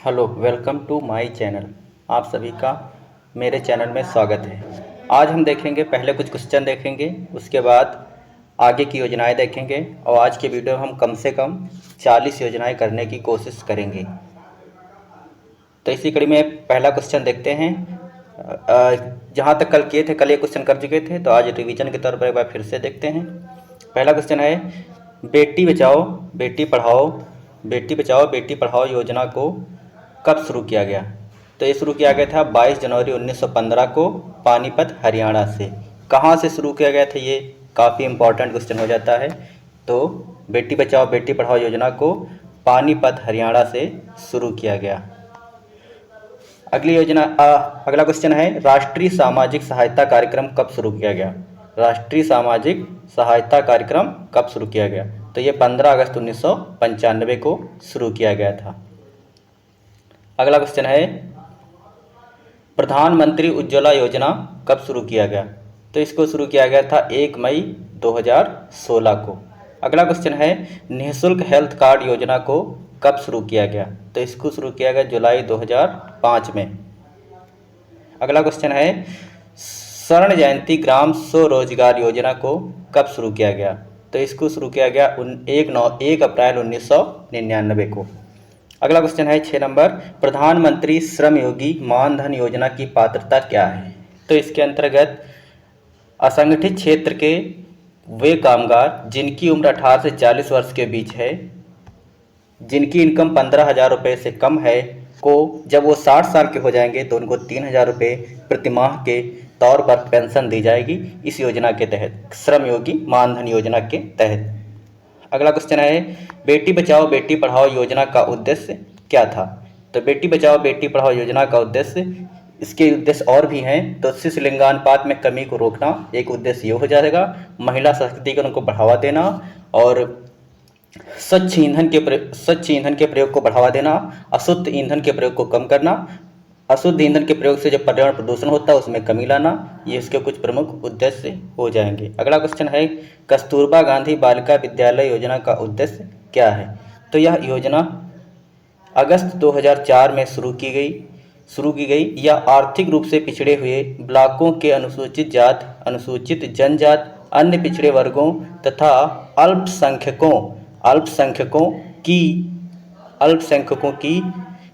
Hello, welcome to my channel. आप सभी का मेरे चैनल में स्वागत है। आज हम देखेंगे, पहले कुछ क्वेश्चन देखेंगे, उसके बाद आगे की योजनाएं देखेंगे और आज के वीडियो में हम कम से कम 40 योजनाएं करने की कोशिश करेंगे। तो इसी कड़ी में पहला क्वेश्चन देखते हैं। जहाँ तक कल किए थे, कल ये क्वेश्चन कर चुके थे, तो आज रिवीजन के तौर पर एक बार फिर से देखते हैं। पहला क्वेश्चन है, बेटी बचाओ बेटी पढ़ाओ योजना को कब शुरू किया गया? तो ये शुरू किया गया था 22 जनवरी 1915 को पानीपत, हरियाणा से। कहाँ से शुरू किया गया था, ये काफ़ी इम्पोर्टेंट क्वेश्चन हो जाता है। तो बेटी बचाओ बेटी पढ़ाओ योजना को पानीपत, हरियाणा से शुरू किया गया। अगला क्वेश्चन है, राष्ट्रीय सामाजिक सहायता कार्यक्रम कब शुरू किया गया? राष्ट्रीय सामाजिक सहायता कार्यक्रम कब शुरू किया गया? तो ये 15 अगस्त 1995 को शुरू किया गया था। अगला क्वेश्चन है, प्रधानमंत्री उज्ज्वला योजना कब शुरू किया गया? तो इसको शुरू किया गया था 1 मई 2016 को। अगला क्वेश्चन है, निःशुल्क हेल्थ कार्ड योजना को कब शुरू किया गया? तो इसको शुरू किया गया जुलाई 2005 में। अगला क्वेश्चन है, स्वर्ण जयंती ग्राम स्वरोजगार योजना को कब शुरू किया गया? तो इसको शुरू किया गया 1 अप्रैल 1999 को। अगला क्वेश्चन है 6 नंबर, प्रधानमंत्री श्रम योगी मानधन योजना की पात्रता क्या है? तो इसके अंतर्गत असंगठित क्षेत्र के वे कामगार जिनकी उम्र 18 से 40 वर्ष के बीच है, जिनकी इनकम 15,000 रुपये से कम है, को जब वो 60 साल के हो जाएंगे तो उनको 3,000 रुपये प्रतिमाह के तौर पर पेंशन दी जाएगी इस योजना के तहत, श्रम योगी मानधन योजना के तहत। अगला क्वेश्चन है, बेटी बचाओ बेटी पढ़ाओ योजना का उद्देश्य क्या था? तो बेटी बचाओ बेटी पढ़ाओ योजना का उद्देश्य, इसके उद्देश्य और भी हैं। तो शिशु लिंगानुपात में कमी को रोकना एक उद्देश्य ये हो जाएगा, महिला सशक्तिकरण को बढ़ावा देना और स्वच्छ ईंधन के प्रयोग को बढ़ावा देना, अशुद्ध ईंधन के प्रयोग को कम करना, अशुद्ध ईंधन के प्रयोग से जो पर्यावरण प्रदूषण होता है उसमें कमी लाना, ये इसके कुछ प्रमुख उद्देश्य हो जाएंगे। अगला क्वेश्चन है, कस्तूरबा गांधी बालिका विद्यालय योजना का उद्देश्य क्या है? तो यह योजना अगस्त 2004 में शुरू की गई। यह आर्थिक रूप से पिछड़े हुए ब्लॉकों के अनुसूचित जात, अनुसूचित जनजात, अन्य पिछड़े वर्गों तथा अल्पसंख्यकों की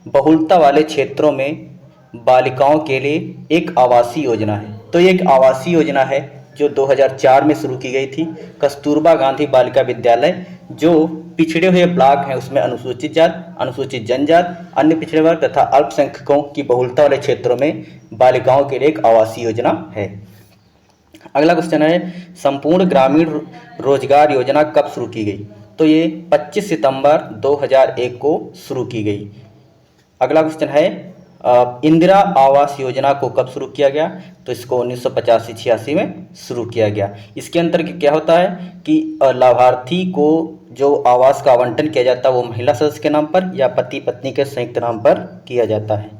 बहुलता वाले क्षेत्रों में बालिकाओं के लिए एक आवासीय योजना है। तो ये एक आवासीय योजना है जो 2004 में शुरू की गई थी। कस्तूरबा गांधी बालिका विद्यालय जो पिछड़े हुए ब्लॉक हैं उसमें अनुसूचित जात, अनुसूचित जनजात, अन्य पिछड़े वर्ग तथा अल्पसंख्यकों की बहुलता वाले क्षेत्रों में बालिकाओं के लिए एक आवासीय योजना है। अगला क्वेश्चन है, संपूर्ण ग्रामीण रोजगार योजना कब शुरू की गई? तो ये 25 सितंबर 2001 को शुरू की गई। अगला क्वेश्चन है, इंदिरा आवास योजना को कब शुरू किया गया? तो इसको 1985-86 में शुरू किया गया। इसके अंतर्गत क्या होता है कि लाभार्थी को जो आवास का आवंटन किया जाता है वो महिला सदस्य के नाम पर या पति पत्नी के संयुक्त नाम पर किया जाता है।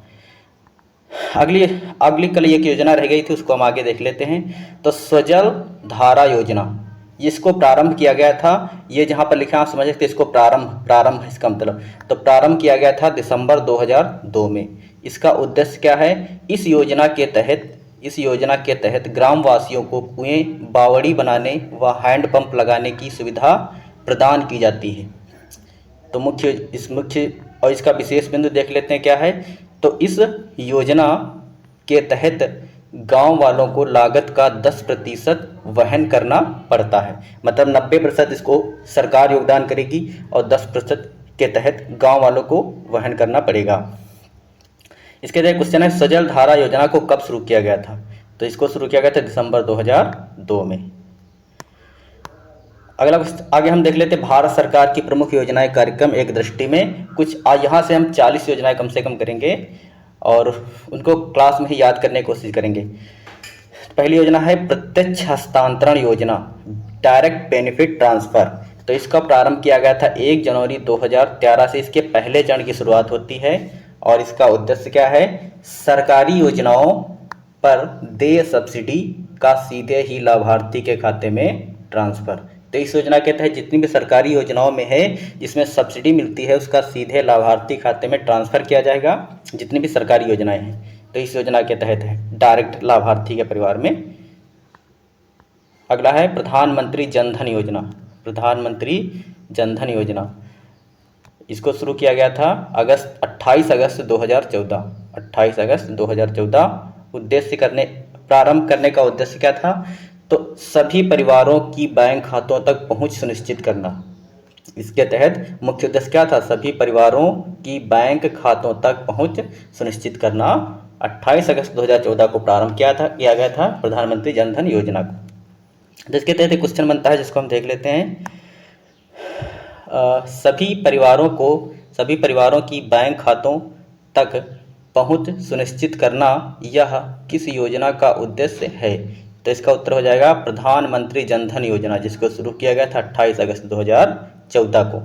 अगली कल एक योजना रह गई थी, उसको हम आगे देख लेते हैं। तो स्वजल धारा योजना, इसको प्रारंभ किया गया था। ये जहाँ पर लिखा आप समझ सकते इसको प्रारंभ है इसका मतलब। तो प्रारंभ किया गया था दिसंबर 2002 में। इसका उद्देश्य क्या है? इस योजना के तहत ग्रामवासियों को कुएं, बावड़ी बनाने व हैंडपंप लगाने की सुविधा प्रदान की जाती है। तो इसका विशेष बिंदु देख लेते हैं क्या है। तो इस योजना के तहत गांव वालों को लागत का 10% वहन करना पड़ता है, मतलब 90% इसको सरकार योगदान करेगी और 10% के तहत गांव वालों को वहन करना पड़ेगा। इसके तहत क्वेश्चन है, स्वजल धारा योजना को कब शुरू किया गया था? तो इसको शुरू किया गया था दिसंबर 2002 में। अगला आगे हम देख लेते हैं भारत सरकार की प्रमुख योजनाएं कार्यक्रम एक दृष्टि में। कुछ यहाँ से हम 40 योजनाएं कम से कम करेंगे और उनको क्लास में ही याद करने की कोशिश करेंगे। पहली योजना है प्रत्यक्ष हस्तांतरण योजना, डायरेक्ट बेनिफिट ट्रांसफ़र। तो इसका प्रारंभ किया गया था 1 जनवरी 2013 से। इसके पहले चरण की शुरुआत होती है और इसका उद्देश्य क्या है? सरकारी योजनाओं पर देय सब्सिडी का सीधे ही लाभार्थी के खाते में ट्रांसफ़र। तो इस योजना के तहत जितनी भी सरकारी योजनाओं में है जिसमें सब्सिडी मिलती है उसका सीधे लाभार्थी खाते में ट्रांसफ़र किया जाएगा, जितनी भी सरकारी योजनाएं हैं तो इस योजना के तहत है डायरेक्ट लाभार्थी के परिवार में। अगला है प्रधानमंत्री जन धन योजना। प्रधानमंत्री जन धन योजना, इसको शुरू किया गया था 28 अगस्त 2014। 28 अगस्त 2014। प्रारंभ करने का उद्देश्य क्या था? तो सभी परिवारों की बैंक खातों तक पहुंच सुनिश्चित करना। इसके तहत मुख्य उद्देश्य क्या था? सभी परिवारों की बैंक खातों तक पहुंच सुनिश्चित करना। 28 अगस्त 2014 को प्रारंभ किया गया था प्रधानमंत्री जन धन योजना को। जिसके तहत एक क्वेश्चन बनता है जिसको हम देख लेते हैं। सभी परिवारों की बैंक खातों तक पहुंच सुनिश्चित करना यह किस योजना का उद्देश्य है? तो इसका उत्तर हो जाएगा प्रधानमंत्री जन धन योजना, जिसको शुरू किया गया था 28 अगस्त 2014 को।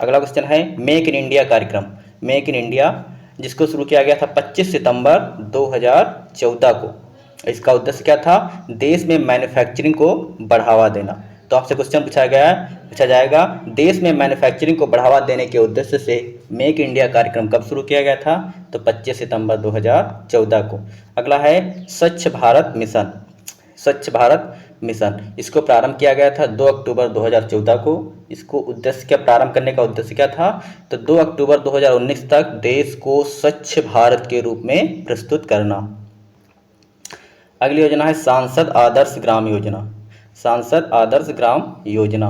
अगला क्वेश्चन है मेक इन इंडिया कार्यक्रम। मेक इन इंडिया, जिसको शुरू किया गया था 25 सितंबर 2014 को। इसका उद्देश्य क्या था? देश में मैन्युफैक्चरिंग को बढ़ावा देना। तो आपसे क्वेश्चन पूछा जाएगा देश में मैन्युफैक्चरिंग को बढ़ावा देने के उद्देश्य से मेक इंडिया कार्यक्रम कब शुरू किया गया था? तो 25 सितंबर 2014 को। अगला है स्वच्छ भारत मिशन। स्वच्छ भारत मिशन, इसको प्रारंभ किया गया था 2 अक्टूबर 2014 को। इसको प्रारंभ करने का उद्देश्य क्या था? तो 2 अक्टूबर 2019 तक देश को स्वच्छ भारत के रूप में प्रस्तुत करना। अगली योजना है सांसद आदर्श ग्राम योजना। सांसद आदर्श ग्राम योजना,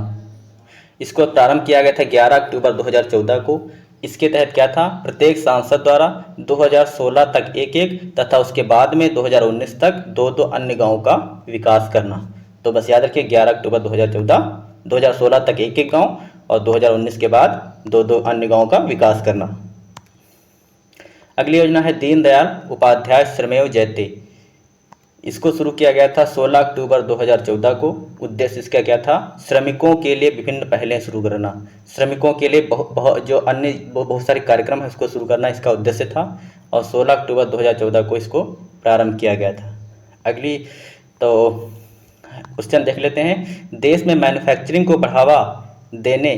इसको प्रारंभ किया गया था 11 अक्टूबर 2014 को। इसके तहत क्या था? प्रत्येक सांसद द्वारा 2016 तक एक तथा उसके बाद में 2019 तक 2 अन्य गांवों का विकास करना। तो बस याद रखिए 11 अक्टूबर 2016 तक एक गांव और 2019 के बाद 2 अन्य गांवों का विकास करना। अगली योजना है दीनदयाल उपाध्याय श्रमेव जयते। इसको शुरू किया गया था 16 अक्टूबर 2014 को। उद्देश्य इसका क्या था? श्रमिकों के लिए विभिन्न पहलें शुरू करना। श्रमिकों के लिए बहुत सारे कार्यक्रम है उसको शुरू करना इसका उद्देश्य था और 16 अक्टूबर 2014 को इसको प्रारंभ किया गया था। अगली तो क्वेश्चन देख लेते हैं। देश में मैन्युफैक्चरिंग को बढ़ावा देने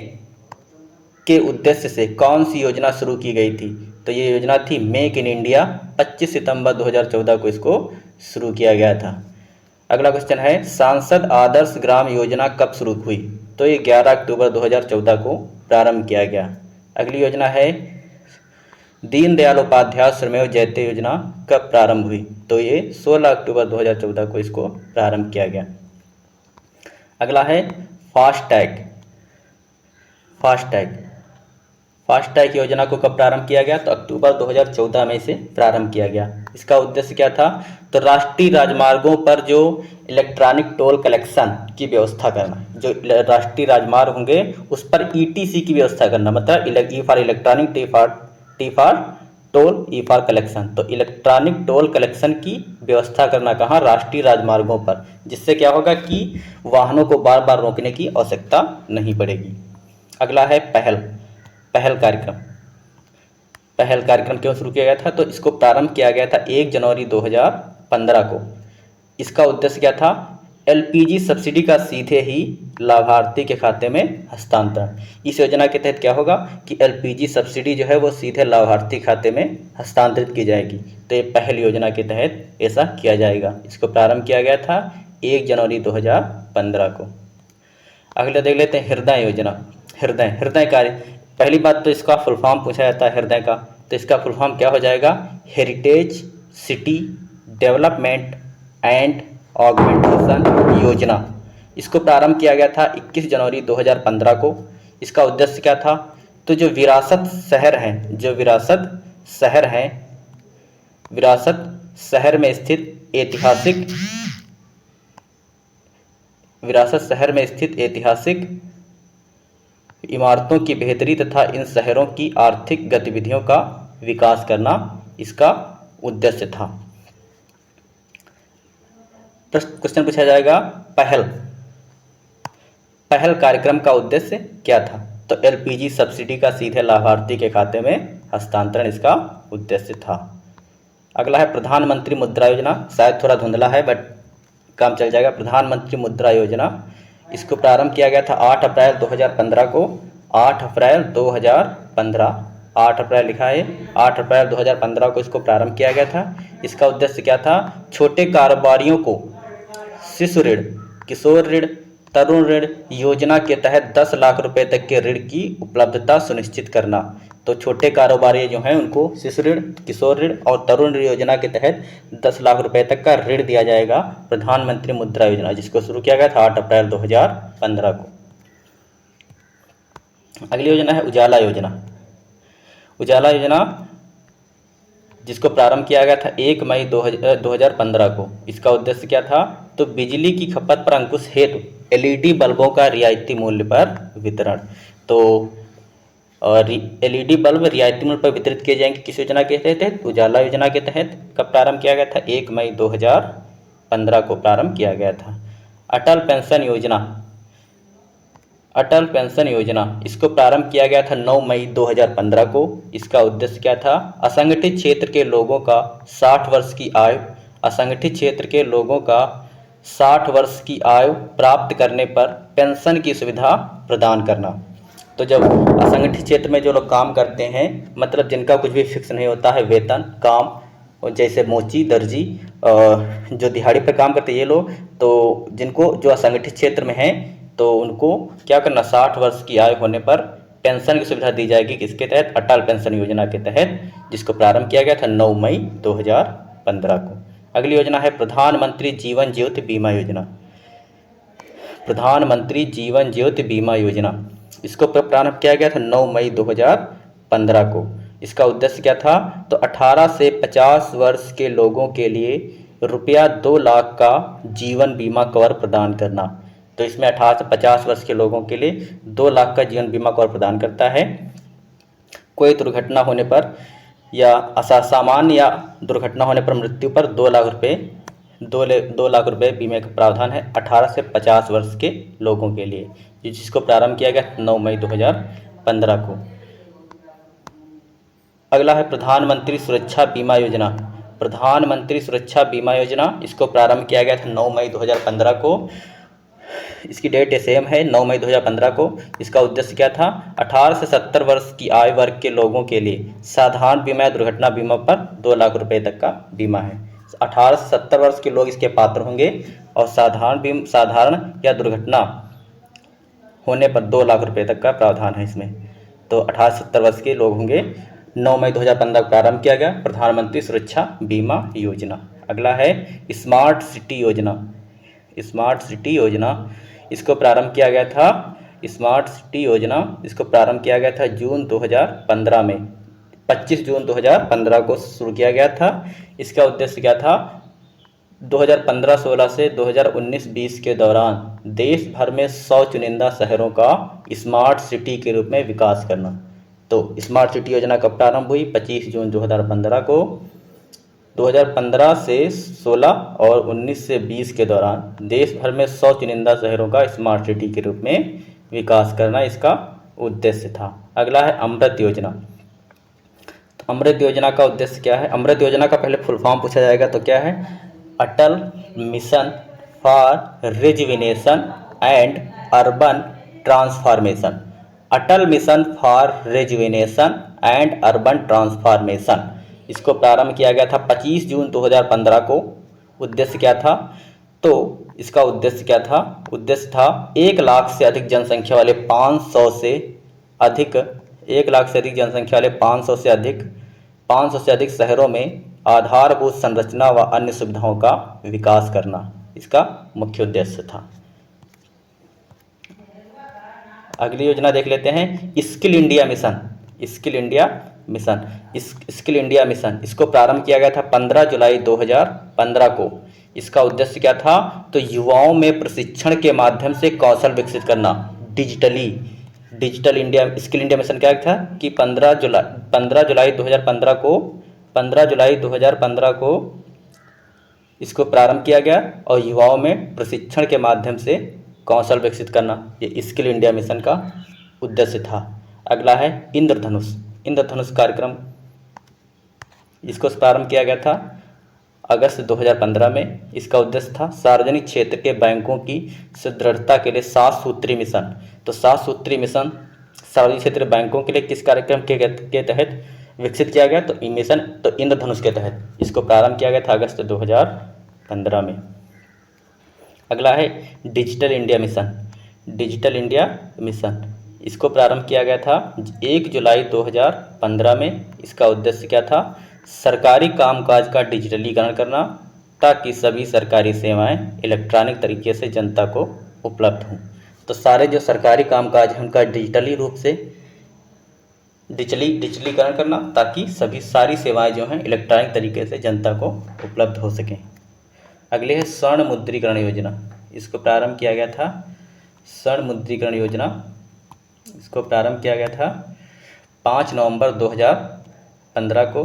के उद्देश्य से कौन सी योजना शुरू की गई थी? तो ये योजना थी मेक इन इंडिया। 25 सितंबर 2014 को इसको शुरू किया गया था। अगला क्वेश्चन है सांसद आदर्श ग्राम योजना कब शुरू हुई? तो ये 11 अक्टूबर 2014 को प्रारंभ किया गया। अगली योजना है दीनदयाल उपाध्याय श्रमेव जयते योजना कब प्रारंभ हुई? तो ये 16 अक्टूबर 2014 को इसको प्रारंभ किया गया। अगला है फास्टैग। फास्टैग योजना को कब प्रारंभ किया गया? तो अक्टूबर 2014 में इसे प्रारंभ किया गया। इसका उद्देश्य क्या था? तो राष्ट्रीय राजमार्गों पर जो इलेक्ट्रॉनिक टोल कलेक्शन की व्यवस्था करना, जो राष्ट्रीय राजमार्ग होंगे उस पर ईटीसी की व्यवस्था करना, मतलब E for electronic, T for toll, E for collection. तो इलेक्ट्रॉनिक टोल कलेक्शन की व्यवस्था करना कहाँ? राष्ट्रीय राजमार्गों पर, जिससे क्या होगा कि वाहनों को बार बार रोकने की आवश्यकता नहीं पड़ेगी। अगला है पहल कार्यक्रम क्यों शुरू किया गया था? तो इसको प्रारंभ किया गया था 1 जनवरी 2015 को। इसका उद्देश्य क्या था? एलपीजी सब्सिडी का सीधे ही लाभार्थी के खाते में हस्तांतरण। इस योजना के तहत क्या होगा कि एलपीजी सब्सिडी जो है वो सीधे लाभार्थी खाते में हस्तांतरित की जाएगी। तो ये पहल योजना के तहत ऐसा किया जाएगा। इसको प्रारंभ किया गया था 1 जनवरी 2015 को। अगले देख लेते हैं हृदय योजना। हृदय कार्य, पहली बात तो इसका फुल फॉर्म पूछा जाता है हृदय का, तो इसका फुल फॉर्म क्या हो जाएगा? Heritage city development and augmentation योजना। इसको प्रारंभ किया गया था 21 जनवरी 2015 को। इसका उद्देश्य क्या था? तो जो विरासत शहर में स्थित ऐतिहासिक इमारतों की बेहतरी तथा इन शहरों की आर्थिक गतिविधियों का विकास करना इसका उद्देश्य था। क्वेश्चन पूछा जाएगा पहल कार्यक्रम का उद्देश्य क्या था? तो एलपीजी सब्सिडी का सीधे लाभार्थी के खाते में हस्तांतरण इसका उद्देश्य था। अगला है प्रधानमंत्री मुद्रा योजना। शायद थोड़ा धुंधला है बट काम चल जाएगा। प्रधानमंत्री मुद्रा योजना, इसको प्रारंभ किया गया था 8 अप्रैल 2015 को। 8 अप्रैल 2015, 8 अप्रैल लिखा है, 8 अप्रैल 2015 को इसको प्रारंभ किया गया था। इसका उद्देश्य क्या था? छोटे कारोबारियों को शिशु ऋण, किशोर ऋण, तरुण ऋण योजना के तहत 10 लाख रुपए तक के ऋण की उपलब्धता सुनिश्चित करना। तो छोटे कारोबारी जो हैं उनको शिशु ऋण, किशोर ऋण और तरुण ऋण योजना के तहत 10 लाख रुपए तक का ऋण दिया जाएगा, प्रधानमंत्री मुद्रा योजना, जिसको शुरू किया गया था 8 अप्रैल 2015 को। अगली योजना है उजाला योजना। उजाला योजना जिसको प्रारंभ किया गया था 1 मई 2015 को। इसका उद्देश्य क्या था? तो बिजली की खपत पर अंकुश हेतु एलईडी बल्बों का रियायती मूल्य पर वितरण। तो एलईडी बल्ब रियायती मूल्य पर वितरित किए जाएंगे किस योजना के तहत? उजाला योजना के तहत। कब प्रारंभ किया गया था? 1 मई 2015 को प्रारंभ किया गया था। अटल पेंशन योजना, अटल पेंशन योजना इसको प्रारंभ किया गया था 9 मई 2015 को। इसका उद्देश्य क्या था? असंगठित क्षेत्र के लोगों का 60 वर्ष की आयु, असंगठित क्षेत्र के लोगों का 60 वर्ष की आयु प्राप्त करने पर पेंशन की सुविधा प्रदान करना। तो जब असंगठित क्षेत्र में जो लोग काम करते हैं, मतलब जिनका कुछ भी फिक्स नहीं होता है वेतन, काम, जैसे मोची, दर्जी, जो दिहाड़ी पर काम करते हैं ये लोग, तो जिनको जो असंगठित क्षेत्र में हैं तो उनको क्या करना? 60 वर्ष की आयु होने पर पेंशन की सुविधा दी जाएगी। किसके तहत? अटल पेंशन योजना के तहत, जिसको प्रारंभ किया गया था 9 मई 2015 को। अगली योजना है प्रधानमंत्री जीवन ज्योति बीमा योजना। प्रधानमंत्री जीवन ज्योति बीमा योजना इसको प्रारंभ किया गया था 9 मई 2015 को। इसका उद्देश्य क्या था? तो 18 से 50 वर्ष के लोगों के लिए रुपया 2 लाख का जीवन बीमा कवर प्रदान करना। तो इसमें 18 से 50 वर्ष के लोगों के लिए 2 लाख का जीवन बीमा कवर प्रदान करता है। कोई दुर्घटना होने पर या असामान्य या दुर्घटना होने पर मृत्यु पर 2 लाख रुपए 2 लाख रुपए बीमे का प्रावधान है 18 से 50 वर्ष के लोगों के लिए, जिसको प्रारंभ किया गया 9 मई 2015 को। अगला है प्रधानमंत्री सुरक्षा बीमा योजना। प्रधानमंत्री सुरक्षा बीमा योजना इसको प्रारंभ किया गया था 9 मई 2015 को। इसकी डेट सेम है 9 मई 2015 को। इसका उद्देश्य क्या था? 18 से 70 वर्ष की आयु वर्ग के लोगों के लिए साधारण बीमा या दुर्घटना बीमा पर 2 लाख रुपए तक का बीमा है। 18 से 70 वर्ष के लोग इसके पात्र होंगे और साधारण या दुर्घटना होने पर 2 लाख रुपए तक का प्रावधान है इसमें। तो 18 से 70 वर्ष के लोग होंगे। 9 मई 2015 को प्रारंभ किया गया प्रधानमंत्री सुरक्षा बीमा योजना। अगला है स्मार्ट सिटी योजना। स्मार्ट सिटी योजना इसको प्रारंभ किया गया था, स्मार्ट सिटी योजना इसको प्रारंभ किया गया था जून 2015 में, 25 जून 2015 को शुरू किया गया था। इसका उद्देश्य क्या था? 2015-16 से 2019-20 के दौरान देश भर में 100 चुनिंदा शहरों का स्मार्ट सिटी के रूप में विकास करना। तो स्मार्ट सिटी योजना कब प्रारंभ हुई? 25 जून 2015 को। 2015 से 16 और 19 से 20 के दौरान देश भर में 100 चुनिंदा शहरों का स्मार्ट सिटी के रूप में विकास करना इसका उद्देश्य था। अगला है अमृत योजना। तो अमृत योजना का उद्देश्य क्या है? अमृत योजना का पहले फुल फॉर्म पूछा जाएगा तो क्या है? Atal mission for rejuvenation and urban transformation. Atal mission for rejuvenation and urban transformation इसको प्रारंभ किया गया था 25 जून 2015 को। उद्देश्य क्या था? तो इसका उद्देश्य क्या था? उद्देश्य था 1 लाख से अधिक जनसंख्या वाले 500 से अधिक 1 लाख से अधिक जनसंख्या वाले 500 से अधिक शहरों में आधारभूत संरचना व अन्य सुविधाओं का विकास करना इसका मुख्य उद्देश्य था। अगली योजना देख लेते हैं skill India mission. Skill India mission skill India mission इसको प्रारंभ किया गया था 15 जुलाई 2015 को। इसका उद्देश्य क्या था? तो युवाओं में प्रशिक्षण के माध्यम से कौशल विकसित करना digital India. Skill India mission क्या था कि 15 जुलाई 2015 को इसको प्रारंभ किया गया और युवाओं में प्रशिक्षण के माध्यम से कौशल विकसित करना, ये स्किल इंडिया मिशन का उद्देश्य था। अगला है इंद्रधनुष कार्यक्रम। इसको प्रारंभ किया गया था अगस्त 2015 में। इसका उद्देश्य था सार्वजनिक क्षेत्र के बैंकों की सुदृढ़ता के लिए 7 सूत्री मिशन। तो 7 सूत्री मिशन सार्वजनिक क्षेत्र बैंकों के लिए किस कार्यक्रम के तहत विकसित किया गया? तो मिशन तो इंद्रधनुष के तहत इसको प्रारंभ किया गया था अगस्त 2015 में। अगला है digital India mission. Digital India mission इसको प्रारंभ किया गया था 1 जुलाई 2015 में। इसका उद्देश्य क्या था? सरकारी कामकाज का डिजिटलीकरण करना ताकि सभी सरकारी सेवाएं इलेक्ट्रॉनिक तरीके से जनता को उपलब्ध हों। तो सारे जो सरकारी कामकाज हैं उनका डिजिटली रूप से डिजिटलीकरण करना ताकि सारी सेवाएं जो हैं इलेक्ट्रॉनिक तरीके से जनता को उपलब्ध हो सकें। अगले है स्वर्ण मुद्रीकरण योजना। इसको प्रारंभ किया गया था स्वर्ण मुद्रीकरण योजना इसको प्रारंभ किया गया था 5 नवंबर 2015 को।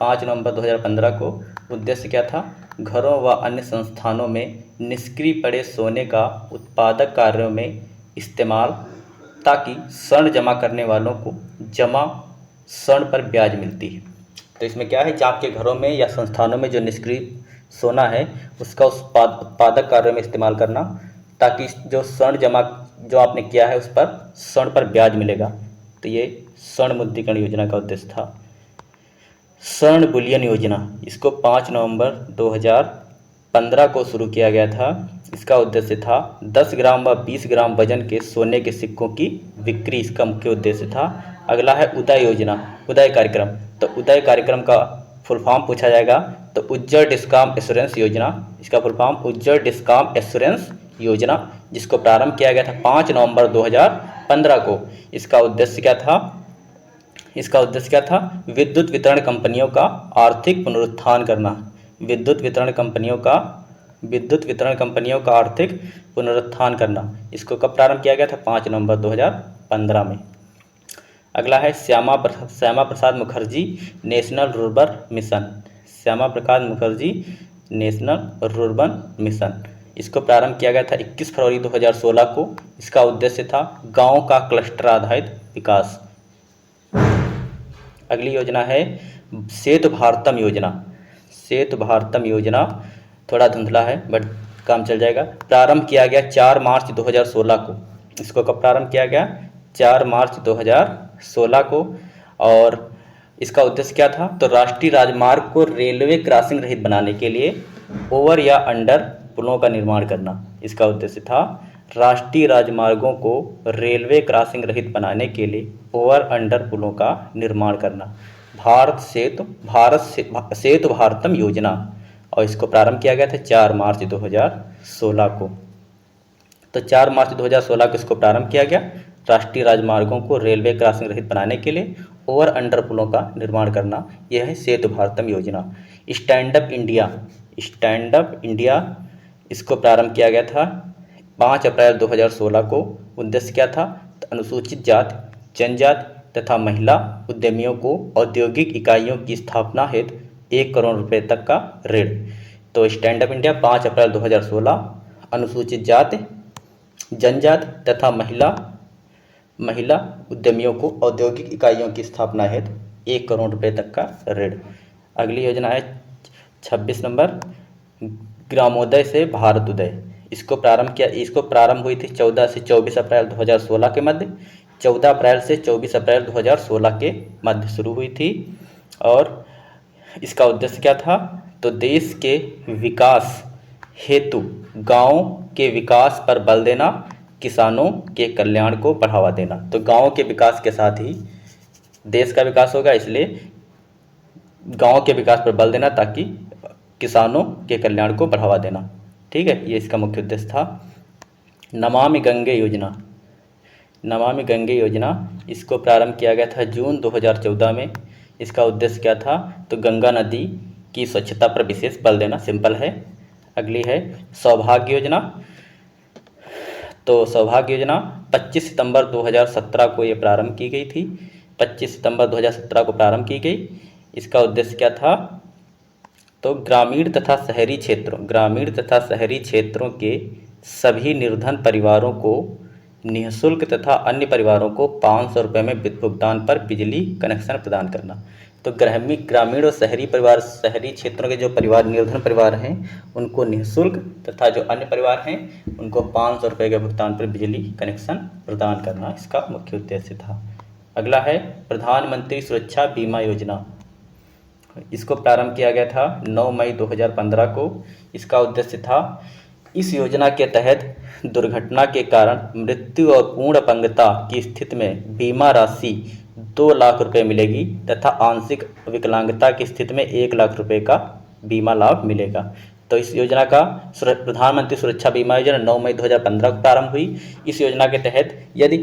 5 नवंबर 2015 को उद्देश्य क्या था? घरों व अन्य संस्थानों में निष्क्रिय पड़े सोने का उत्पादक कार्यों में इस्तेमाल ताकि स्वर्ण जमा करने वालों को जमा स्वर्ण पर ब्याज मिलती है। तो इसमें क्या है? जब आपके घरों में या संस्थानों में जो निष्क्रिय सोना है उसका उत्पादक कार्यों में इस्तेमाल करना ताकि जो स्वर्ण जमा जो आपने किया है उस पर स्वर्ण पर ब्याज मिलेगा। तो ये स्वर्ण मुद्रीकरण योजना का उद्देश्य था। स्वर्ण बुलियन योजना इसको 5 नवंबर 2015 को शुरू किया गया था। इसका उद्देश्य था 10 ग्राम व 20 ग्राम वजन के सोने के सिक्कों की बिक्री इसका मुख्य उद्देश्य था। अगला है उदय योजना, उदय कार्यक्रम। तो उदय कार्यक्रम का फुल फॉर्म पूछा जाएगा तो उज्जवल डिस्कॉम एश्योरेंस योजना। इसका फुल फॉर्म उज्जवल डिस्कॉम एश्योरेंस योजना जिसको प्रारंभ किया गया था 5 नवंबर 2015 को। इसका उद्देश्य क्या था? विद्युत वितरण कंपनियों का आर्थिक पुनरुत्थान करना। विद्युत वितरण कंपनियों का आर्थिक पुनरुत्थान करना। इसको कब प्रारंभ किया गया था? 5 नवंबर 2015 में। अगला है Shyama Prasad Mukherjee national rurban mission. Shyama Prasad Mukherjee national rurban mission इसको प्रारंभ किया गया था 21 फरवरी 2016 को। इसका उद्देश्य था गांव का क्लस्टर आधारित विकास। अगली योजना है सेतु भारतम योजना। सेतु भारतम योजना थोड़ा धुंधला है बट काम चल जाएगा। प्रारंभ किया गया 4 मार्च 2016 को। इसको कब प्रारंभ किया गया? 4 मार्च 2016 को। और इसका उद्देश्य क्या था? तो राष्ट्रीय राजमार्ग को रेलवे क्रॉसिंग रहित बनाने के लिए ओवर या अंडर पुलों का निर्माण करना। इसका उद्देश्य था राष्ट्रीय राजमार्गों को रेलवे क्रॉसिंग रहित बनाने के लिए ओवर अंडर पुलों का निर्माण करना। भारत सेतु भारतम योजना और इसको प्रारंभ किया गया था 4 मार्च 2016 को। तो 4 मार्च 2016 को इसको प्रारंभ किया गया। राष्ट्रीय राजमार्गों को रेलवे क्रॉसिंग रहित बनाने के लिए ओवर अंडर पुलों का निर्माण करना, यह है सेतु भारतम योजना। स्टैंड अप इंडिया इसको प्रारंभ किया गया था 5 अप्रैल 2016 को। उद्देश्य क्या था? तो अनुसूचित जाति, जनजाति तथा महिला उद्यमियों को औद्योगिक इकाइयों की स्थापना हेतु 1 करोड़ रुपए तक का ऋण। तो स्टैंड अप इंडिया 5 अप्रैल 2016 अनुसूचित जाति, जनजाति तथा महिला उद्यमियों को औद्योगिक इकाइयों की स्थापना हेतु 1 करोड़ रुपए तक का ऋण। अगली योजना है 26 नंबर ग्रामोदय से भारतोदय। इसको प्रारंभ हुई थी 14 से 24 अप्रैल 2016 के मध्य। 14 अप्रैल से 24 अप्रैल 2016 के मध्य शुरू हुई थी। और इसका उद्देश्य क्या था? तो देश के विकास हेतु गांव के विकास पर बल देना, किसानों के कल्याण को बढ़ावा देना। तो गांव के विकास के साथ ही देश का विकास होगा, इसलिए गांव के विकास पर बल देना ताकि किसानों के कल्याण को बढ़ावा देना। ठीक है, ये इसका मुख्य उद्देश्य था। नमामि गंगे योजना इसको प्रारंभ किया गया था जून 2014 में। इसका उद्देश्य क्या था? तो गंगा नदी की स्वच्छता पर विशेष बल देना। सिंपल है। अगली है सौभाग्य योजना। तो सौभाग्य योजना 25 सितंबर 2017 को ये प्रारंभ की गई थी। 25 सितंबर 2017 को प्रारंभ की गई। इसका उद्देश्य क्या था? तो ग्रामीण तथा शहरी क्षेत्रों के सभी निर्धन परिवारों को निःशुल्क तथा अन्य परिवारों को 500 रुपये में वित्त भुगतान पर बिजली कनेक्शन प्रदान करना। तो ग्रामीण और शहरी परिवार, शहरी क्षेत्रों के जो परिवार, निर्धन परिवार हैं, उनको निःशुल्क तथा जो अन्य परिवार हैं उनको 500 रुपये के भुगतान पर बिजली कनेक्शन प्रदान करना इसका मुख्य उद्देश्य था। अगला है प्रधानमंत्री सुरक्षा बीमा योजना। इसको प्रारंभ किया गया था 9 मई 2015 को। इसका उद्देश्य था, इस योजना के तहत दुर्घटना के कारण मृत्यु और पूर्ण अपंगता की स्थिति में बीमा राशि 2 लाख रुपए मिलेगी तथा आंशिक विकलांगता की स्थिति में 1 लाख रुपए का बीमा लाभ मिलेगा। तो इस योजना का प्रधानमंत्री सुरक्षा बीमा योजना 9 मई 2015 को प्रारंभ हुई। इस योजना के तहत यदि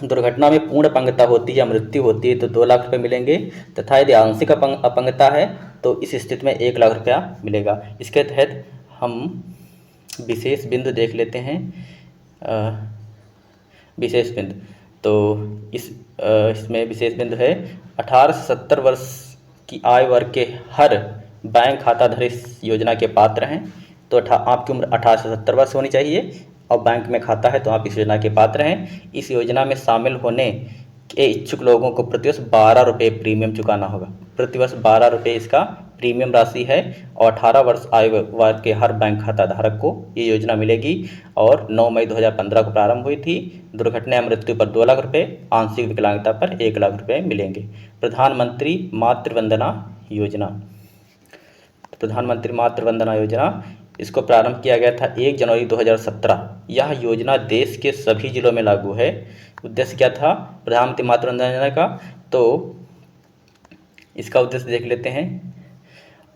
दुर्घटना में पूर्ण अपंगता होती है या मृत्यु होती है तो 2 लाख रुपये मिलेंगे तथा यदि आंशिक अपंगता है तो इस स्थिति में 1 लाख रुपया मिलेगा। इसके तहत हम विशेष बिंदु देख लेते हैं। विशेष बिंदु तो इसमें विशेष बिंदु है 18 से 70 वर्ष की आयु वर्ग के हर बैंक खाताधारी इस योजना के पात्र हैं। तो आपकी उम्र 18 से 70 वर्ष होनी चाहिए और बैंक में खाता है तो आप इस योजना के पात्र हैं। इस योजना में शामिल होने के इच्छुक लोगों को प्रतिवर्ष 12 रुपये प्रीमियम चुकाना होगा। प्रतिवर्ष 12 रुपये इसका प्रीमियम राशि है और 18 वर्ष आयु वर्ग के हर बैंक खाता धारक को ये योजना मिलेगी। और 9 मई 2015 को प्रारंभ हुई थी। दुर्घटना या मृत्यु पर 2 लाख रुपये, आंशिक विकलांगता पर 1 लाख रुपये मिलेंगे। प्रधानमंत्री मातृ वंदना योजना। प्रधानमंत्री मातृ वंदना योजना, इसको प्रारंभ किया गया था 1 जनवरी 2017। यह योजना देश के सभी जिलों में लागू है। उद्देश्य क्या था प्रधानमंत्री मातृ वंदना योजना का, तो इसका उद्देश्य देख लेते हैं।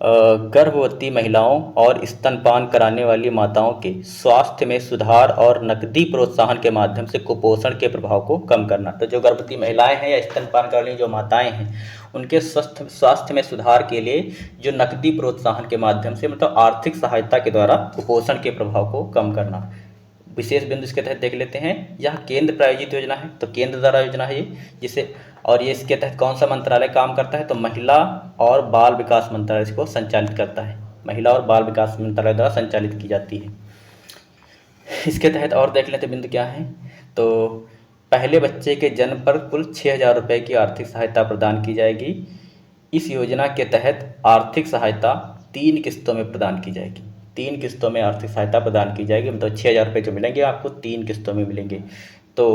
गर्भवती महिलाओं और स्तनपान कराने वाली माताओं के स्वास्थ्य में सुधार और नकदी प्रोत्साहन के माध्यम से कुपोषण के प्रभाव को कम करना। तो जो गर्भवती महिलाएं हैं या स्तनपान कराने वाली जो माताएं हैं उनके स्वास्थ्य में सुधार के लिए जो नकदी प्रोत्साहन के माध्यम से, मतलब आर्थिक सहायता के द्वारा कुपोषण के प्रभाव को कम करना। विशेष बिंदु इसके तहत देख लेते हैं। यह केंद्र प्रायोजित योजना है, तो केंद्र द्वारा योजना है ये, जिसे और ये इसके तहत कौन सा मंत्रालय काम करता है, तो महिला और बाल विकास मंत्रालय इसको संचालित करता है। महिला और बाल विकास मंत्रालय द्वारा संचालित की जाती है। इसके तहत और देख लेते बिंदु क्या है, तो पहले बच्चे के जन्म पर कुल 6,000 रुपये की आर्थिक सहायता प्रदान की जाएगी। इस योजना के तहत आर्थिक सहायता 3 किस्तों में प्रदान की जाएगी। 3 किस्तों में आर्थिक सहायता प्रदान की जाएगी, मतलब 6,000 रुपये जो मिलेंगे आपको 3 किस्तों में मिलेंगे। तो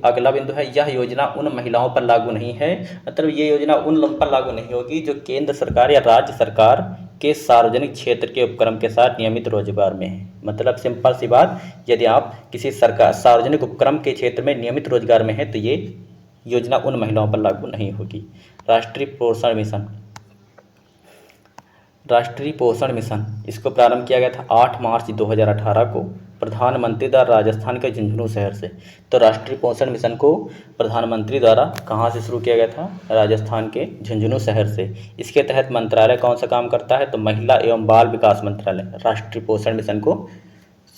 अगला बिंदु है, यह योजना उन महिलाओं पर लागू नहीं है, मतलब ये योजना उन लोगों पर लागू नहीं होगी जो केंद्र सरकार या राज्य सरकार के सार्वजनिक क्षेत्र के उपक्रम के साथ नियमित रोजगार में है। मतलब सिंपल सी बात, यदि आप किसी सरकार सार्वजनिक उपक्रम के क्षेत्र में नियमित रोजगार में है तो ये योजना उन महिलाओं पर लागू नहीं होगी। राष्ट्रीय पोषण मिशन। राष्ट्रीय पोषण मिशन, इसको प्रारंभ किया गया था 8 मार्च 2018 को प्रधानमंत्री द्वारा राजस्थान के झुंझुनू शहर से। तो राष्ट्रीय पोषण मिशन को प्रधानमंत्री द्वारा कहाँ से शुरू किया गया था, राजस्थान के झुंझुनू शहर से। इसके तहत मंत्रालय कौन सा काम करता है, तो महिला एवं बाल विकास मंत्रालय राष्ट्रीय पोषण मिशन को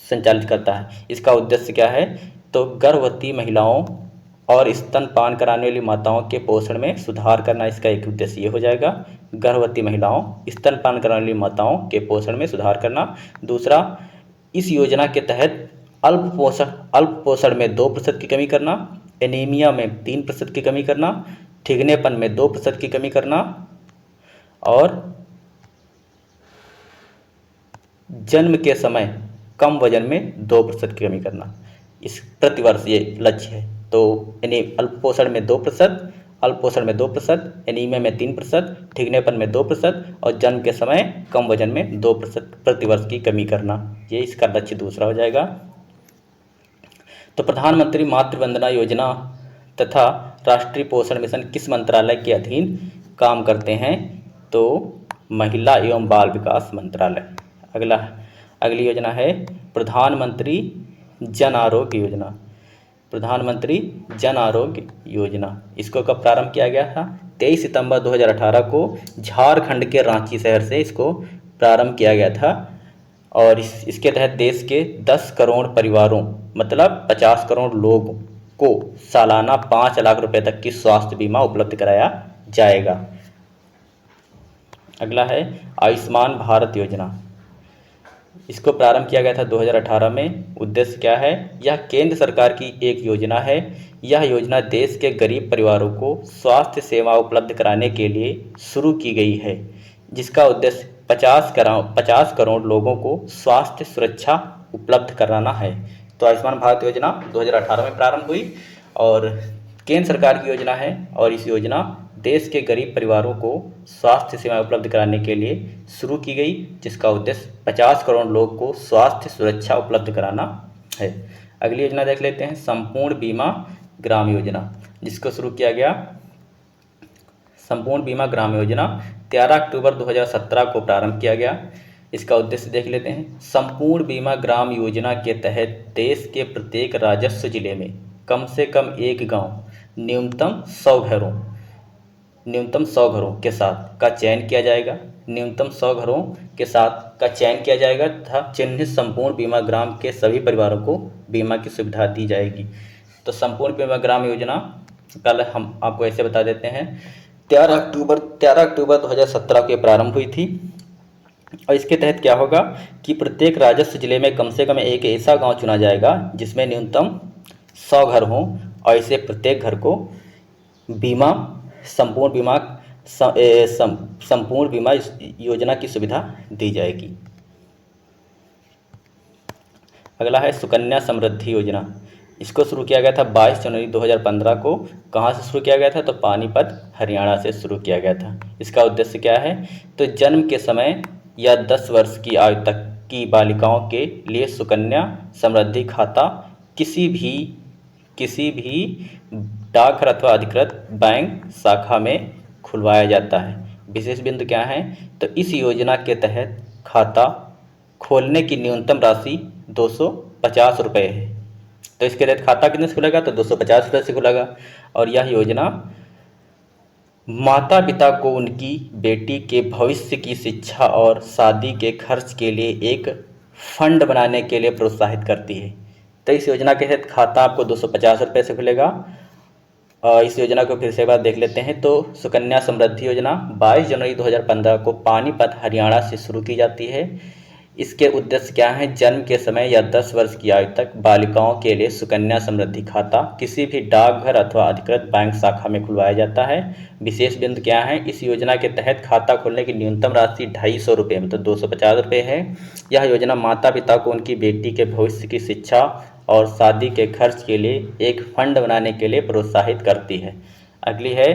संचालित करता है। इसका उद्देश्य क्या है, तो गर्भवती महिलाओं और स्तनपान कराने वाली माताओं के पोषण में सुधार करना, इसका एक उद्देश्य ये हो जाएगा। गर्भवती महिलाओं, स्तनपान कराने वाली माताओं के पोषण में सुधार करना। दूसरा, इस योजना के तहत अल्प पोषण में 2% की कमी करना, एनीमिया में 3% की कमी करना, ठिगनेपन में 2% की कमी करना और जन्म के समय कम वजन में 2% की कमी करना, इस प्रतिवर्ष ये लक्ष्य है। तो अल्प पोषण में 2%, एनीमिया में 3%, ठिगनेपन में 2% और जन्म के समय कम वजन में 2% प्रतिवर्ष की कमी करना, ये इसका लक्ष्य दूसरा हो जाएगा। तो प्रधानमंत्री मातृ वंदना योजना तथा राष्ट्रीय पोषण मिशन किस मंत्रालय के अधीन काम करते हैं, तो महिला एवं बाल विकास मंत्रालय। अगली योजना है प्रधानमंत्री जन आरोग्य योजना। प्रधानमंत्री जन आरोग्य योजना, इसको कब प्रारंभ किया गया था, 23 सितंबर 2018 को झारखंड के रांची शहर से इसको प्रारंभ किया गया था। और इसके तहत देश के 10 करोड़ परिवारों, मतलब 50 करोड़ लोगों को सालाना 5 लाख रुपए तक की स्वास्थ्य बीमा उपलब्ध कराया जाएगा। अगला है आयुष्मान भारत योजना। इसको प्रारंभ किया गया था 2018 में। उद्देश्य क्या है, यह केंद्र सरकार की एक योजना है यह योजना देश के गरीब परिवारों को स्वास्थ्य सेवा उपलब्ध कराने के लिए शुरू की गई है, जिसका उद्देश्य 50 करोड़ लोगों को स्वास्थ्य सुरक्षा उपलब्ध कराना है। तो आयुष्मान भारत योजना 2018 में प्रारंभ हुई और केंद्र सरकार की योजना है, और इस योजना देश के गरीब परिवारों को स्वास्थ्य सेवाएं उपलब्ध कराने के लिए शुरू की गई, जिसका उद्देश्य 50 करोड़ लोग को स्वास्थ्य सुरक्षा उपलब्ध कराना है। अगली योजना देख लेते हैं, संपूर्ण बीमा ग्राम योजना, जिसको शुरू किया गया। संपूर्ण बीमा ग्राम योजना 13 अक्टूबर 2017 को प्रारंभ किया गया। इसका उद्देश्य देख लेते हैं। संपूर्ण बीमा ग्राम योजना के तहत देश के प्रत्येक राजस्व जिले में कम से कम एक गांव न्यूनतम 100 घरों के साथ का चयन किया जाएगा। न्यूनतम 100 घरों के साथ का चयन किया जाएगा तथा चिन्हित संपूर्ण बीमा ग्राम के सभी परिवारों को बीमा की सुविधा दी जाएगी। तो संपूर्ण बीमा ग्राम योजना कल हम आपको ऐसे बता देते हैं, 13 अक्टूबर 2017 को प्रारंभ हुई थी। और इसके तहत क्या होगा कि प्रत्येक राजस्व जिले में कम से कम एक ऐसा गांव चुना जाएगा जिसमें न्यूनतम 100 घर हों, और इसे प्रत्येक घर को बीमा संपूर्ण बीमा योजना की सुविधा दी जाएगी। अगला है सुकन्या समृद्धि योजना। इसको शुरू किया गया था 22 जनवरी 2015 को। कहाँ से शुरू किया गया था? तो पानीपत, हरियाणा से शुरू किया गया था। इसका उद्देश्य क्या है? तो जन्म के समय या 10 वर्ष की आयु तक की बालिकाओं के लिए सुकन्या समृद्धि खाता किसी भी डाकघर अथवा अधिकृत बैंक शाखा में खुलवाया जाता है। विशेष बिंदु क्या है? तो इस योजना के तहत खाता खोलने की न्यूनतम राशि 250 रुपये है। तो इसके तहत खाता कितने से खुलेगा? तो 250 रुपये से खुलेगा। और यह योजना माता पिता को उनकी बेटी के भविष्य की शिक्षा और शादी के खर्च के लिए एक फंड बनाने के लिए प्रोत्साहित करती है। तो इस योजना के तहत खाता आपको 250 रुपये से खुलेगा। और इस योजना को फिर से एक बार देख लेते हैं। तो सुकन्या समृद्धि योजना 22 जनवरी 2015 को पानीपत, हरियाणा से शुरू की जाती है। इसके उद्देश्य क्या है? जन्म के समय या 10 वर्ष की आयु तक बालिकाओं के लिए सुकन्या समृद्धि खाता किसी भी डाकघर अथवा अधिकृत बैंक शाखा में खुलवाया जाता है। विशेष बिंदु क्या है? इस योजना के तहत खाता खोलने की न्यूनतम राशि 250 रुपये मतलब 250 रुपये है। यह योजना माता पिता को उनकी बेटी के भविष्य की शिक्षा और शादी के खर्च के लिए एक फंड बनाने के लिए प्रोत्साहित करती है। अगली है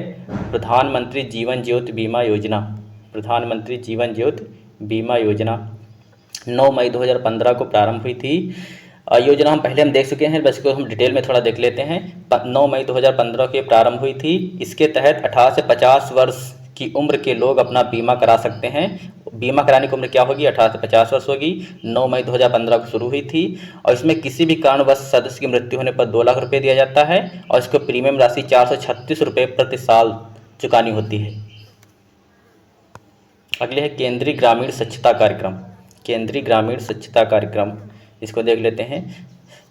प्रधानमंत्री जीवन ज्योति बीमा योजना। प्रधानमंत्री जीवन ज्योति बीमा योजना 9 मई 2015 को प्रारंभ हुई थी। योजना हम देख चुके हैं, बस इसको हम डिटेल में थोड़ा देख लेते हैं। 9 मई 2015 के प्रारंभ हुई थी। इसके तहत 18 से 50 वर्ष की उम्र के लोग अपना बीमा करा सकते हैं। बीमा कराने की उम्र क्या होगी? 18 से 50 वर्ष होगी। 9 मई 2015 को शुरू हुई थी। और इसमें किसी भी कारणवश सदस्य की मृत्यु होने पर 2 लाख रुपये दिया जाता है, और इसको प्रीमियम राशि 436 रुपये प्रति साल चुकानी होती है। अगले है केंद्रीय ग्रामीण स्वच्छता कार्यक्रम। केंद्रीय ग्रामीण स्वच्छता कार्यक्रम, इसको देख लेते हैं।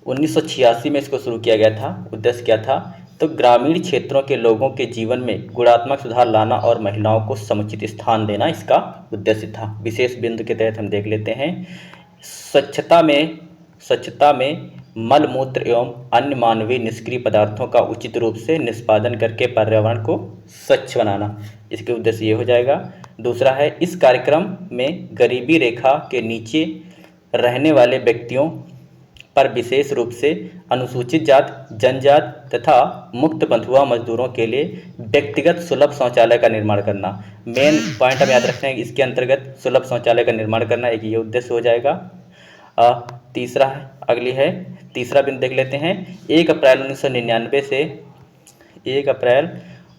1986 में इसको शुरू किया गया था। उद्देश्य क्या था? तो ग्रामीण क्षेत्रों के लोगों के जीवन में गुणात्मक सुधार लाना और महिलाओं को समुचित स्थान देना इसका उद्देश्य था। विशेष बिंदु के तहत हम देख लेते हैं। स्वच्छता में मल मूत्र एवं अन्य मानवीय निष्क्रिय पदार्थों का उचित रूप से निष्पादन करके पर्यावरण को स्वच्छ बनाना, इसके उद्देश्य ये हो जाएगा। दूसरा है, इस कार्यक्रम में गरीबी रेखा के नीचे रहने वाले व्यक्तियों पर विशेष रूप से अनुसूचित जात, जनजात तथा मुक्त बंधुआ मजदूरों के लिए व्यक्तिगत सुलभ शौचालय का निर्माण करना। मेन पॉइंट हम याद रखते हैं, इसके अंतर्गत सुलभ शौचालय का निर्माण करना एक ये उद्देश्य हो जाएगा। तीसरा है, अगली है तीसरा बिंदु देख लेते हैं। 1 अप्रैल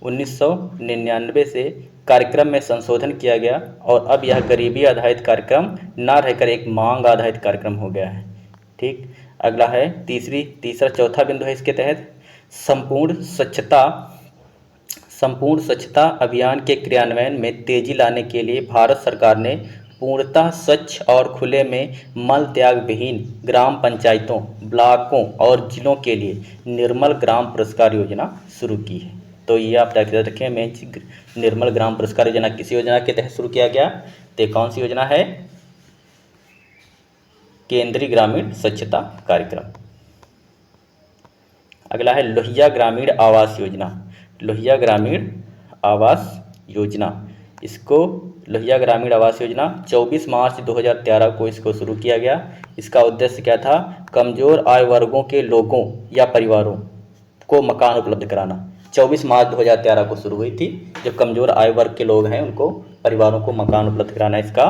1999 से कार्यक्रम में संशोधन किया गया, और अब यह गरीबी आधारित कार्यक्रम न रहकर एक मांग आधारित कार्यक्रम हो गया है। ठीक, अगला है चौथा बिंदु है इसके तहत संपूर्ण स्वच्छता अभियान के क्रियान्वयन में तेजी लाने के लिए भारत सरकार ने पूर्णतः स्वच्छ और खुले में मल त्याग विहीन ग्राम पंचायतों, ब्लॉकों और जिलों के लिए निर्मल ग्राम पुरस्कार योजना शुरू की है। तो ये आप याद रखें, मैं निर्मल ग्राम पुरस्कार योजना किस योजना के तहत शुरू किया गया? तो कौन सी योजना है? केंद्रीय ग्रामीण स्वच्छता कार्यक्रम। अगला है लोहिया ग्रामीण आवास योजना। लोहिया ग्रामीण आवास योजना, इसको लोहिया ग्रामीण आवास योजना 24 मार्च 2013 को इसको शुरू किया गया। इसका उद्देश्य क्या था? कमज़ोर आय वर्गों के लोगों या परिवारों को मकान उपलब्ध कराना। 24 मार्च 2013 को शुरू हुई थी। जो कमज़ोर आय वर्ग के लोग हैं उनको, परिवारों को मकान उपलब्ध कराना इसका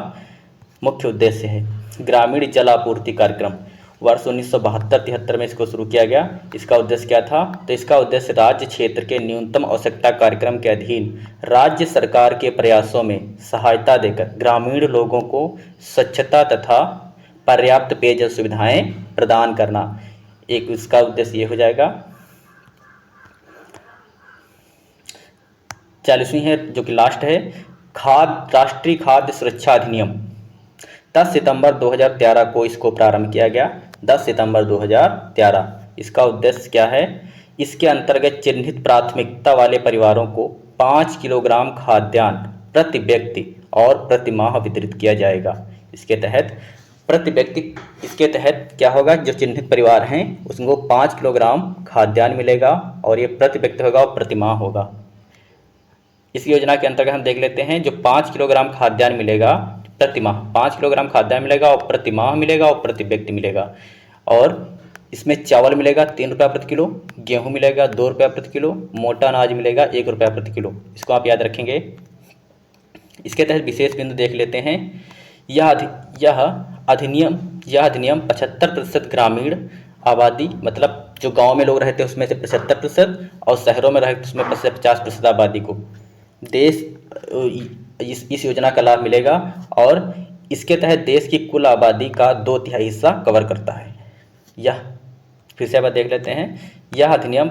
मुख्य उद्देश्य है। ग्रामीण जल आपूर्ति कार्यक्रम वर्ष 1972-73 में इसको शुरू किया गया। इसका उद्देश्य क्या था? तो इसका उद्देश्य राज्य क्षेत्र के न्यूनतम आवश्यकता कार्यक्रम के अधीन राज्य सरकार के प्रयासों में सहायता देकर ग्रामीण लोगों को स्वच्छता तथा पर्याप्त पेयजल सुविधाएं प्रदान करना। एक इसका उद्देश्य ये हो जाएगा। 40वीं है जो कि लास्ट है, राष्ट्रीय खाद्य सुरक्षा अधिनियम 10 सितंबर 2013 को इसको प्रारंभ किया गया। 10 सितंबर 2013। इसका उद्देश्य क्या है? इसके अंतर्गत चिन्हित प्राथमिकता वाले परिवारों को 5 किलोग्राम खाद्यान्न प्रति व्यक्ति और प्रति माह वितरित किया जाएगा। इसके तहत प्रति व्यक्ति, इसके तहत क्या होगा? जो चिन्हित परिवार हैं उसको 5 किलोग्राम खाद्यान्न मिलेगा और ये प्रति व्यक्ति होगा और प्रति माह होगा। इस योजना के अंतर्गत हम देख लेते हैं, जो 5 किलोग्राम खाद्यान्न मिलेगा प्रति माह, 5 किलोग्राम खाद्यान्न मिलेगा और प्रति माह मिलेगा और प्रति व्यक्ति मिलेगा। और इसमें चावल मिलेगा 3 रुपये प्रति किलो, गेहूं मिलेगा 2 रुपये प्रति किलो, मोटा अनाज मिलेगा 1 रुपया प्रति किलो। इसको आप याद रखेंगे। इसके तहत विशेष बिंदु देख लेते हैं। यह अधिनियम 75% ग्रामीण आबादी, मतलब जो गांव में लोग रहते हैं उसमें से 75% और शहरों में रहते उसमें 50% आबादी को इस योजना का लाभ मिलेगा। और इसके तहत देश की कुल आबादी का 2/3 हिस्सा कवर करता है। यह फिर से अब देख लेते हैं। यह अधिनियम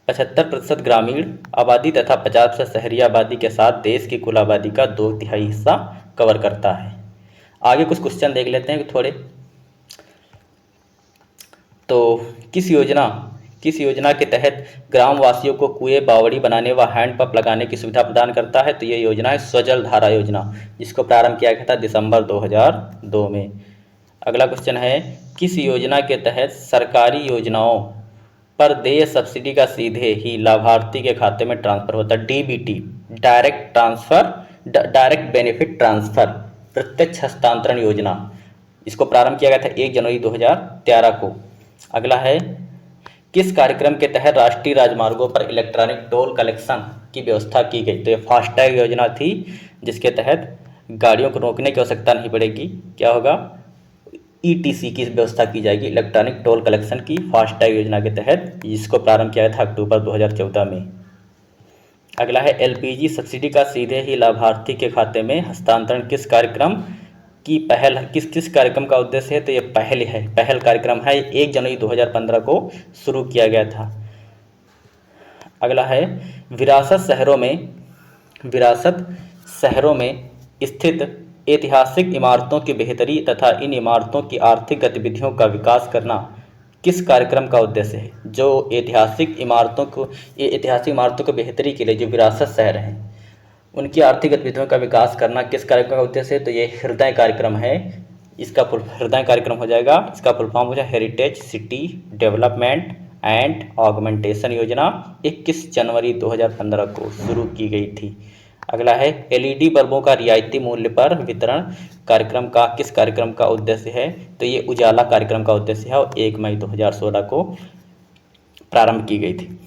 75% ग्रामीण आबादी तथा 50% शहरी आबादी के साथ देश की कुल आबादी का 2/3 हिस्सा कवर करता है। आगे कुछ क्वेश्चन देख लेते हैं थोड़े। तो किस योजना के तहत ग्रामवासियों को कुएं, बावड़ी बनाने व हैंडपंप लगाने की सुविधा प्रदान करता है? तो ये योजना है स्वजल धारा योजना, जिसको प्रारंभ किया गया था दिसंबर 2002 में। अगला क्वेश्चन है, किस योजना के तहत सरकारी योजनाओं पर देय सब्सिडी का सीधे ही लाभार्थी के खाते में ट्रांसफर होता है? DBT, डायरेक्ट बेनिफिट ट्रांसफर, प्रत्यक्ष हस्तांतरण योजना। इसको प्रारंभ किया गया था 1 जनवरी 2013 को। अगला है, किस कार्यक्रम के तहत राष्ट्रीय राजमार्गों पर इलेक्ट्रॉनिक टोल कलेक्शन की व्यवस्था की गई? तो ये फास्टैग योजना थी, जिसके तहत गाड़ियों को रोकने की आवश्यकता नहीं पड़ेगी। क्या होगा? ETC की व्यवस्था की जाएगी, इलेक्ट्रॉनिक टोल कलेक्शन की, फास्टैग योजना के तहत। इसको प्रारंभ किया था अक्टूबर 2014 में। अगला है, LPG सब्सिडी का सीधे ही लाभार्थी के खाते में हस्तांतरण किस कार्यक्रम की पहल, किस कार्यक्रम का उद्देश्य है? तो ये पहल कार्यक्रम है, 1 जनवरी 2015 को शुरू किया गया था। अगला है, विरासत शहरों में स्थित ऐतिहासिक इमारतों की बेहतरी तथा इन इमारतों की आर्थिक गतिविधियों का विकास करना किस कार्यक्रम का उद्देश्य है? जो ऐतिहासिक इमारतों की बेहतरी के लिए जो विरासत शहर हैं उनकी आर्थिक गतिविधियों का विकास करना किस कार्यक्रम का उद्देश्य है? तो ये हृदय कार्यक्रम है। इसका हृदय कार्यक्रम हो जाएगा। इसका फुल फॉर्म हो जाएगा heritage city development and augmentation योजना, 21 जनवरी 2015 को शुरू की गई थी। अगला है, LED बल्बों का रियायती मूल्य पर वितरण कार्यक्रम का किस कार्यक्रम का उद्देश्य है? तो ये उजाला कार्यक्रम का उद्देश्य है और 1 मई 2016 को प्रारंभ की गई थी।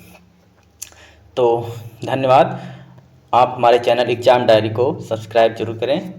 तो धन्यवाद। आप हमारे चैनल एग्ज़ाम डायरी को सब्सक्राइब जरूर करें।